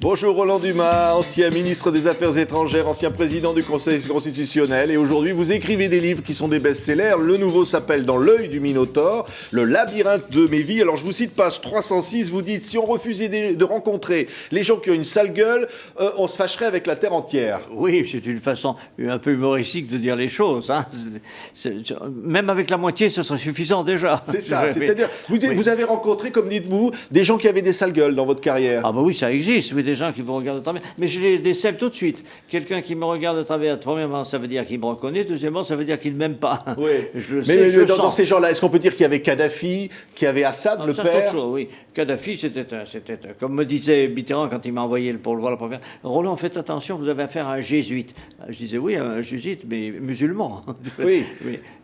Bonjour Roland Dumas, ancien ministre des Affaires étrangères, ancien président du Conseil constitutionnel. Et aujourd'hui, vous écrivez des livres qui sont des best-sellers. Le nouveau s'appelle Dans l'œil du Minotaure, le labyrinthe de mes vies. Alors je vous cite page 306, vous dites « Si on refusait de rencontrer les gens qui ont une sale gueule, on se fâcherait avec la terre entière. » Oui, c'est une façon un peu humoristique de dire les choses. Hein. Même avec la moitié, ce serait suffisant déjà. C'est ça, c'est-à-dire, vous avez rencontré, comme dites-vous, des gens qui avaient des sales gueules dans votre carrière. Ah bah oui, ça existe, oui, des gens qui vous regardent de travers. Mais je les décèle tout de suite. Quelqu'un qui me regarde de travers, premièrement, ça veut dire qu'il me reconnaît. Deuxièmement, ça veut dire qu'il ne m'aime pas. Oui. Je le mais sais, je le dans sens. ces gens-là, est-ce qu'on peut dire qu'il y avait Kadhafi, qu'il y avait Assad, le Ça, père? c'est autre chose, oui. Kadhafi, c'était comme me disait Mitterrand quand il m'a envoyé pour le voir la première. Roland, faites attention, vous avez affaire à un jésuite. Je disais oui, un jésuite, mais musulman. Oui.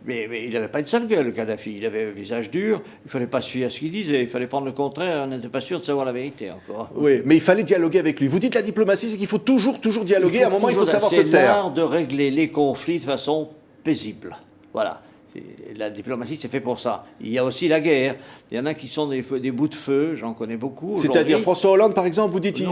mais il n'avait pas une sale gueule, Kadhafi. Il avait un visage dur. Il fallait pas se fier à ce qu'il disait. Il fallait prendre le contraire. On n'était pas sûr de savoir la vérité encore. Oui, mais il fallait dialoguer avec lui. Vous dites la diplomatie, c'est qu'il faut toujours dialoguer. À un moment, il faut savoir se C'est taire. l'art de régler les conflits de façon paisible. Voilà. La diplomatie, c'est fait pour ça. Il y a aussi la guerre. Il y en a qui sont des bouts de feu, j'en connais beaucoup. C'est-à-dire François Hollande, par exemple, vous dites...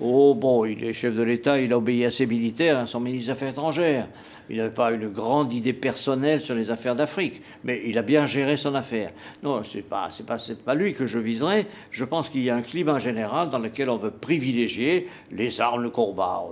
Oh bon, il est chef de l'État, il a obéi à ses militaires, à son ministre des Affaires étrangères. Il n'avait pas une grande idée personnelle sur les affaires d'Afrique, mais il a bien géré son affaire. Non, c'est pas lui que je viserais. Je pense qu'il y a un climat général dans lequel on veut privilégier les armes, le combat.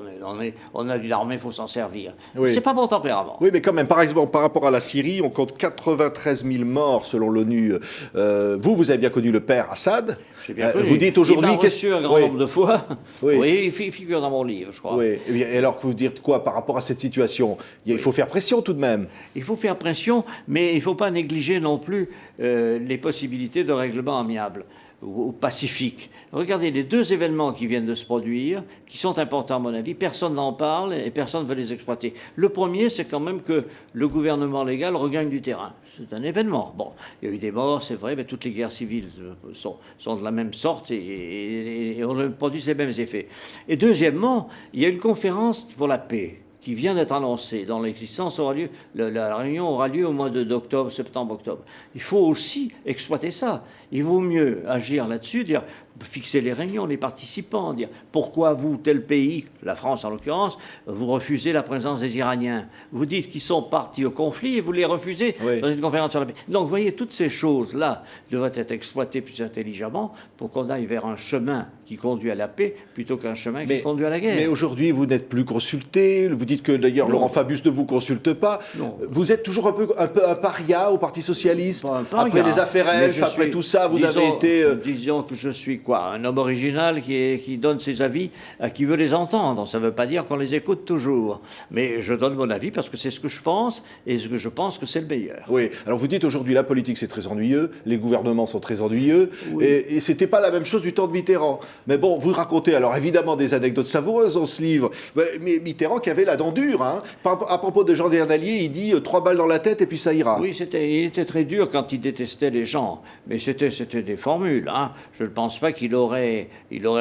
On a une armée, il faut s'en servir. Oui. C'est pas mon tempérament. Oui, mais quand même, par exemple, par rapport à la Syrie, on compte 93 000 morts selon l'ONU. Vous avez bien connu le père Assad. J'ai bien connu. Vous dites aujourd'hui... Il m'a reçu un grand nombre de fois. Oui. Oui, il figure dans mon livre, je crois. Oui. Et alors, vous dites quoi par rapport à cette situation? Il faut faire pression tout de même. Il faut faire pression, mais il ne faut pas négliger non plus les possibilités de règlement amiable ou pacifique. Regardez, les deux événements qui viennent de se produire, qui sont importants à mon avis, personne n'en parle et personne ne veut les exploiter. Le premier, c'est quand même que le gouvernement légal regagne du terrain. C'est un événement. Bon, il y a eu des morts, c'est vrai, mais toutes les guerres civiles sont de la même sorte et on produit les mêmes effets. Et deuxièmement, il y a une conférence pour la paix qui vient d'être annoncée, dont l'existence aura lieu, la réunion aura lieu au mois d'octobre, septembre-octobre. Il faut aussi exploiter ça. Il vaut mieux agir là-dessus, dire, fixer les réunions, les participants, dire pourquoi vous, tel pays, la France en l'occurrence, vous refusez la présence des Iraniens. Vous dites qu'ils sont partis au conflit et vous les refusez dans une conférence sur la paix. Donc, vous voyez, toutes ces choses-là devraient être exploitées plus intelligemment pour qu'on aille vers un chemin qui conduit à la paix plutôt qu'un chemin qui conduit à la guerre. Mais aujourd'hui, vous n'êtes plus consulté. Vous dites que d'ailleurs Laurent Fabius ne vous consulte pas. Non. Vous êtes toujours un peu un paria au Parti Socialiste. Après les affaires Elf, après tout ça, vous avez été... Disons que je suis quoi? Un homme original qui donne ses avis à qui veut les entendre. Ça ne veut pas dire qu'on les écoute toujours. Mais je donne mon avis parce que c'est ce que je pense et ce que je pense que c'est le meilleur. Oui. Alors vous dites aujourd'hui la politique c'est très ennuyeux, les gouvernements sont très ennuyeux. Oui. Et c'était pas la même chose du temps de Mitterrand. Mais bon, vous racontez alors évidemment des anecdotes savoureuses dans ce livre. Mais Mitterrand qui avait la dent dure. Hein. À propos de Jean Dernalier, il dit 3 balles dans la tête et puis ça ira. Oui, il était très dur quand il détestait les gens. Mais c'était des formules. Hein. Je ne pense pas qu'il aurait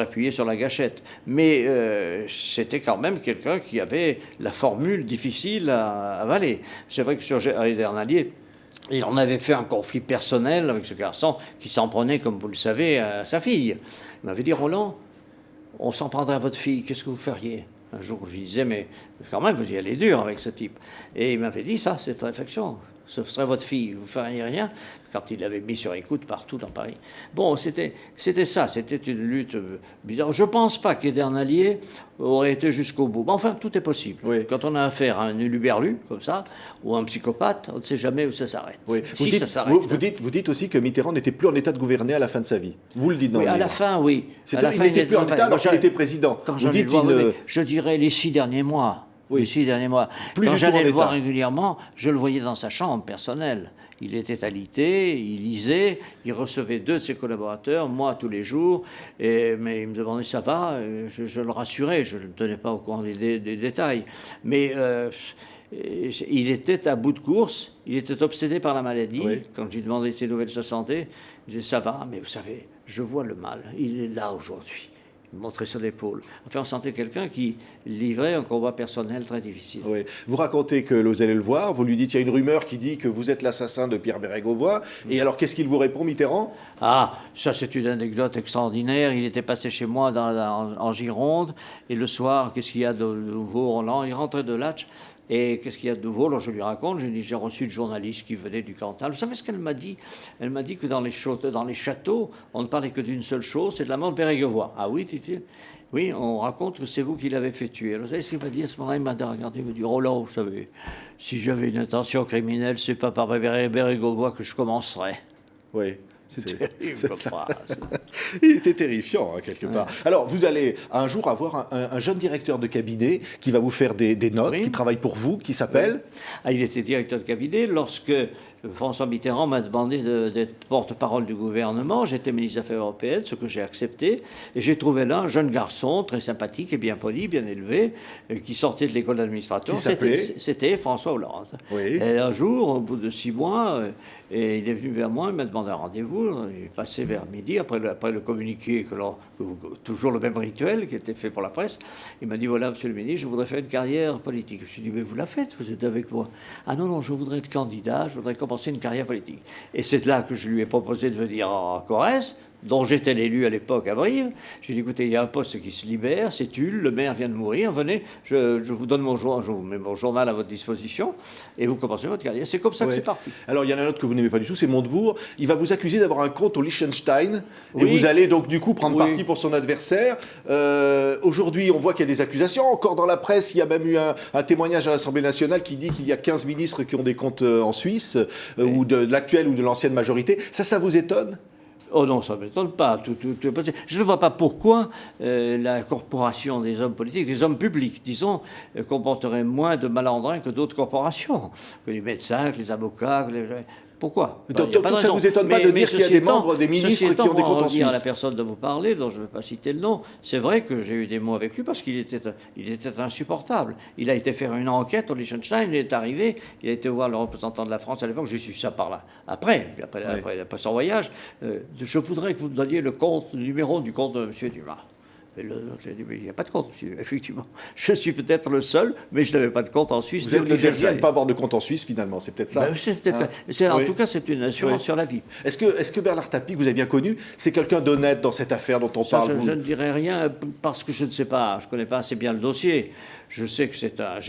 appuyé sur la gâchette. Mais c'était quand même quelqu'un qui avait la formule difficile à avaler. C'est vrai que sur Dernalier, il en avait fait un conflit personnel avec ce garçon qui s'en prenait, comme vous le savez, à sa fille. Il m'avait dit, Roland, on s'en prendrait à votre fille, qu'est-ce que vous feriez? Un jour, je lui disais, mais quand même, vous y allez dur avec ce type. Et il m'avait dit ça, cette réflexion. Ce serait votre fille, vous ne feriez rien, quand il l'avait mis sur écoute partout dans Paris. Bon, c'était ça, c'était une lutte bizarre. Je ne pense pas qu'Edernalier aurait été jusqu'au bout. Mais enfin, tout est possible. Oui. Quand on a affaire à un uluberlu, comme ça, ou un psychopathe, on ne sait jamais où ça s'arrête. Oui. Ça s'arrête. Vous dites aussi que Mitterrand n'était plus en état de gouverner à la fin de sa vie. Vous le dites dans oui, le à livre. la fin, oui. Il n'était plus en état alors qu'il était président. Quand vous dites, je dirais les 6 derniers mois. Oui. Les 6 derniers mois. Quand j'allais le voir régulièrement, je le voyais dans sa chambre personnelle. Il était alité, il lisait, il recevait 2 de ses collaborateurs, moi tous les jours, mais il me demandait ça va, je le rassurais, je ne le tenais pas au courant des détails. Mais il était à bout de course, il était obsédé par la maladie. Oui. Quand je lui demandais ses nouvelles de sa santé, il disait ça va, mais vous savez, je vois le mal, il est là aujourd'hui. montrer son épaule. Enfin, on sentait quelqu'un qui livrait un combat personnel très difficile. Oui. Vous racontez que vous allez le voir, vous lui dites il y a une rumeur qui dit que vous êtes l'assassin de Pierre Bérégovoy. Et alors, qu'est-ce qu'il vous répond, Mitterrand? Ah, ça c'est une anecdote extraordinaire. Il était passé chez moi en Gironde, et le soir, qu'est-ce qu'il y a de nouveau, Roland? Il rentrait de Latch. Et qu'est-ce qu'il y a de nouveau? Alors je lui raconte, je dis, j'ai reçu de journalistes qui venaient du Cantal. Vous savez ce qu'elle m'a dit? Elle m'a dit que dans les châteaux, on ne parlait que d'une seule chose, c'est de la mort de Bérégovoy. Ah oui, dit-il. Oui, on raconte que c'est vous qui l'avez fait tuer. Alors, vous savez ce qu'il m'a dit à ce moment-là? Il m'a regardé, il m'a dit, Roland, vous savez, si j'avais une intention criminelle, c'est pas par Bérégovoy que je commencerais. Oui. C'est terrible, phrase. Il était terrifiant, hein, quelque part. Alors, vous allez un jour avoir un jeune directeur de cabinet qui va vous faire des notes, Oui. qui travaille pour vous, qui s'appelle... Ah, il était directeur de cabinet lorsque François Mitterrand m'a demandé d'être porte-parole du gouvernement. J'étais ministre des Affaires européennes, ce que j'ai accepté. Et j'ai trouvé là un jeune garçon, très sympathique et bien poli, bien élevé, qui sortait de l'école d'administrateur. C'était François Hollande. Oui. Et un jour, au bout de 6 mois, et il est venu vers moi, il m'a demandé un rendez-vous. Il est passé vers midi, après le communiqué, toujours le même rituel qui était fait pour la presse. Il m'a dit, voilà, monsieur le ministre, je voudrais faire une carrière politique. Je me suis dit, mais vous la faites, vous êtes avec moi. Ah non, non, je voudrais être candidat, je voudrais commencer une carrière politique. Et c'est là que je lui ai proposé de venir en Corrèze, dont j'étais l'élu à l'époque à Brive. Je lui ai dit, écoutez, il y a un poste qui se libère, c'est Tulle, le maire vient de mourir, venez, je vous donne je vous mets mon journal à votre disposition, et vous commencez votre carrière. C'est comme ça que c'est parti. Alors, il y en a un autre que vous n'aimez pas du tout, c'est Montebourg. Il va vous accuser d'avoir un compte au Liechtenstein, et Oui. vous allez donc du coup prendre Oui. parti pour son adversaire. Aujourd'hui, on voit qu'il y a des accusations. Encore dans la presse, il y a même eu un témoignage à l'Assemblée nationale qui dit qu'il y a 15 ministres qui ont des comptes en Suisse, ou de l'actuelle ou de l'ancienne majorité. Ça vous étonne? Oh non, ça ne m'étonne pas. Tout est possible. Je ne vois pas pourquoi la corporation des hommes politiques, des hommes publics, disons, comporterait moins de malandrins que d'autres corporations, que les médecins, que les avocats. Pourquoi? Donc ça ne vous étonne pas de dire qu'il y a des membres, des ministres qui ont des comptes en Suisse? À la personne dont vous parlez, dont je ne vais pas citer le nom, c'est vrai que j'ai eu des mots avec lui parce qu'il était insupportable. Il a été faire une enquête au Liechtenstein, il est arrivé, il a été voir le représentant de la France à l'époque, j'ai su ça par là. Après son voyage, je voudrais que vous me donniez le numéro du compte de M. Dumas. Il n'y a pas de compte, effectivement. Je suis peut-être le seul, mais je n'avais pas de compte en Suisse. Vous êtes le dernier à ne pas avoir de compte en Suisse, finalement, c'est peut-être ça. En tout cas, c'est une assurance sur la vie. Est-ce que Bernard Tapie, que vous avez bien connu, c'est quelqu'un d'honnête dans cette affaire dont on parle? Je ne dirais rien parce que je ne sais pas, je ne connais pas assez bien le dossier. Je sais que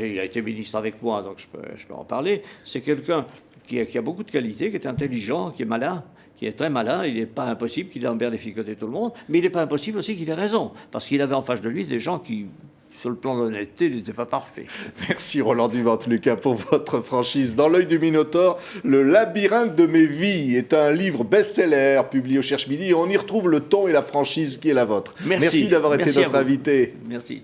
il a été ministre avec moi, donc je peux en parler. C'est quelqu'un qui a beaucoup de qualités, qui est intelligent, qui est malin, qui est très malin. Il n'est pas impossible qu'il ait emberlificoté tout le monde, mais il n'est pas impossible aussi qu'il ait raison, parce qu'il avait en face de lui des gens qui, sur le plan de l'honnêteté, n'étaient pas parfaits. Merci Roland Duvente-Lucas pour votre franchise. Dans l'œil du Minotaure, Le labyrinthe de mes vies est un livre best-seller publié au Cherche Midi, et on y retrouve le ton et la franchise qui est la vôtre. Merci d'avoir été notre invité. Merci.